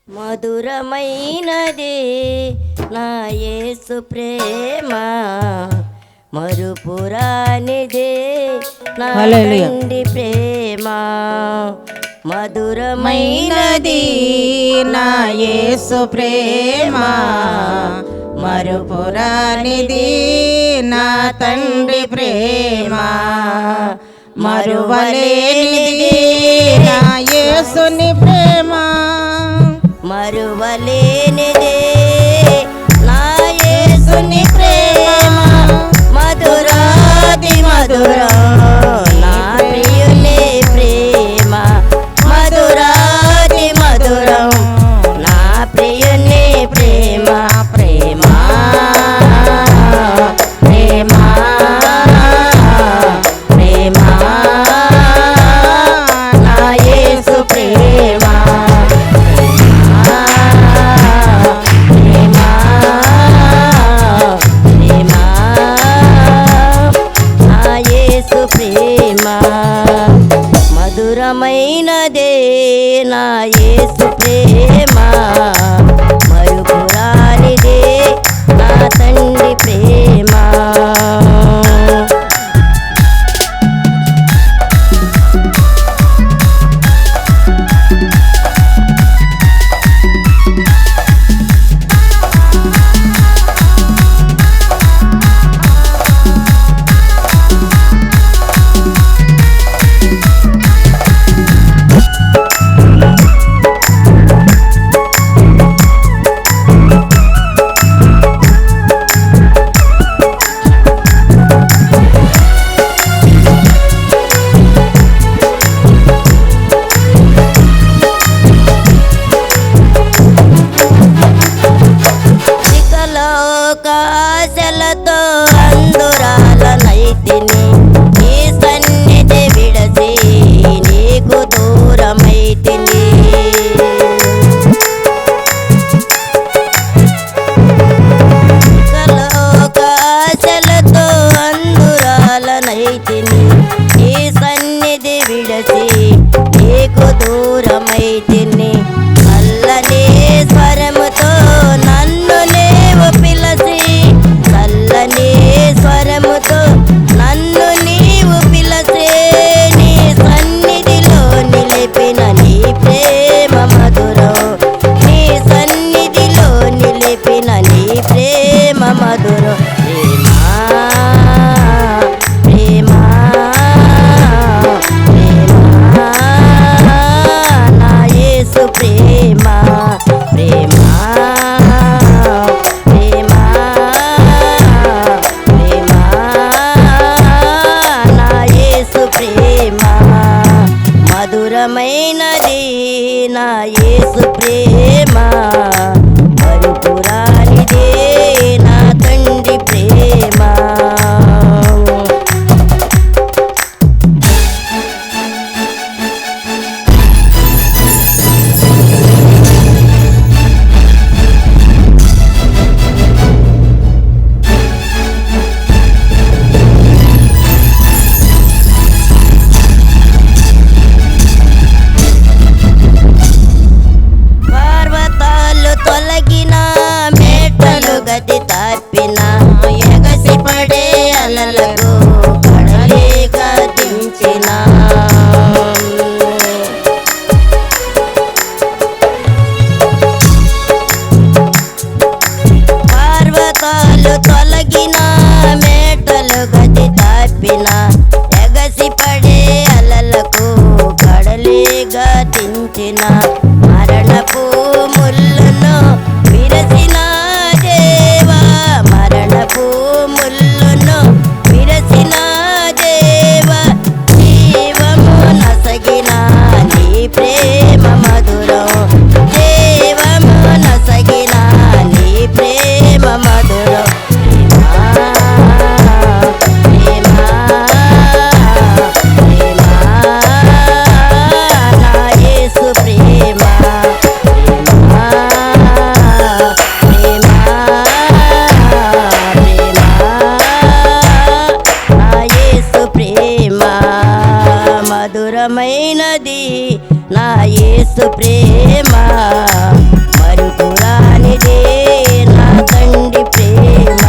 మధురమైనదే నా యేసు ప్రేమ, మరుపురానిదే నా తండ్రి ప్రేమ. మధురమైనది నా యేసు ప్రేమ, మరుపురానిది నా తండ్రి ప్రేమ. మరువలేనిది నా యేసుని ప్రేమ, మరువలేనిదే నా యేసుని ప్రేమ. మధురాది మధురం నా ప్రియుని ప్రేమ, మధురాది మధురం నా ప్రియుని ప్రేమ. ప్రేమ ప్రేమ ప్రేమ నా యేసు ప్రేమ. మధురమైనదే నా యేసు ప్రేమ, మరుపురానిదే నా తండ్రి ప్రేమ. మధురమైనది నా యేసు ప్రేమ మరుపురానిదే నా తండ్రి ప్రేమ.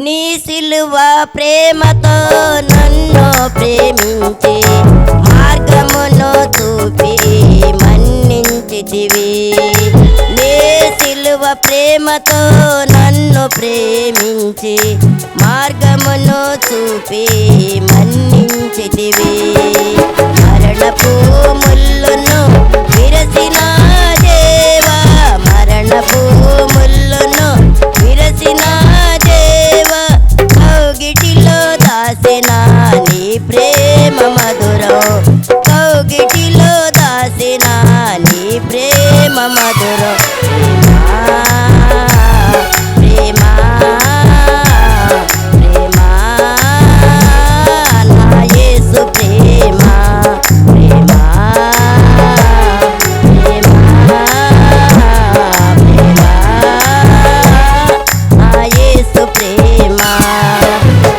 నీ సిలువ ప్రేమతో నన్ను ప్రేమించి మార్గమును చూపి మన్నించితివి. నీ సిలువ ప్రేమతో నన్ను ప్రేమించి మార్గమును చూపి మన్నించితివి. మరణపు ముల్లును విరసిన దేవా, మరణపు ముల్లును విరసిన దేవా, కౌగిటిలో దాసిన నీ ప్రేమ మధురం, కౌగిటిలో దాసిన నీ ప్రేమ మధురం. ప్రేమ ప్రేమ నా యేసు ప్రేమ, ప్రేమ ప్రేమ ప్రేమ నా యేసు ప్రేమ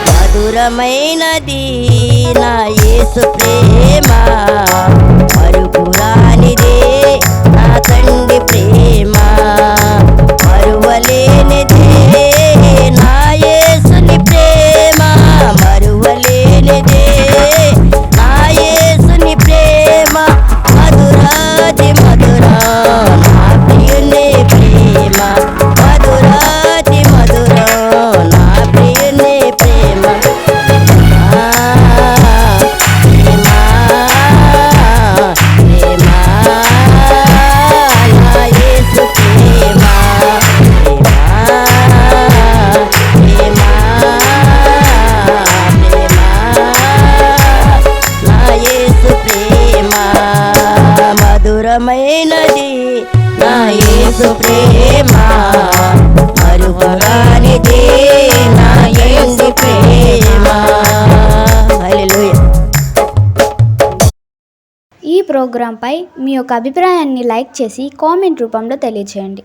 మధురమైనది నా యేసు ప్రేమ మరుపురానిదే నా తండ్రి ప్రేమ. మరువలేనిదే నా యేసుని ప్రేమ, మరువలేనిదే నా యేసుని ప్రేమ. మధురాతి మధురా నా ప్రియుని ప్రేమ, మధురాతి మధురా నా ప్రియుని ప్రేమ. ప్రేమ ప్రేమ నా యేసు ప్రేమ, ప్రేమ ప్రేమ నా యేసు ప్రేమ మధురమైనది నా యేసు ప్రేమ మరుపురానిదే నా యేసు ప్రేమ. హల్లెలూయా. ఈ ప్రోగ్రాంపై మీ యొక్క అభిప్రాయాన్ని లైక్ చేసి కామెంట్ రూపంలో తెలియజేయండి.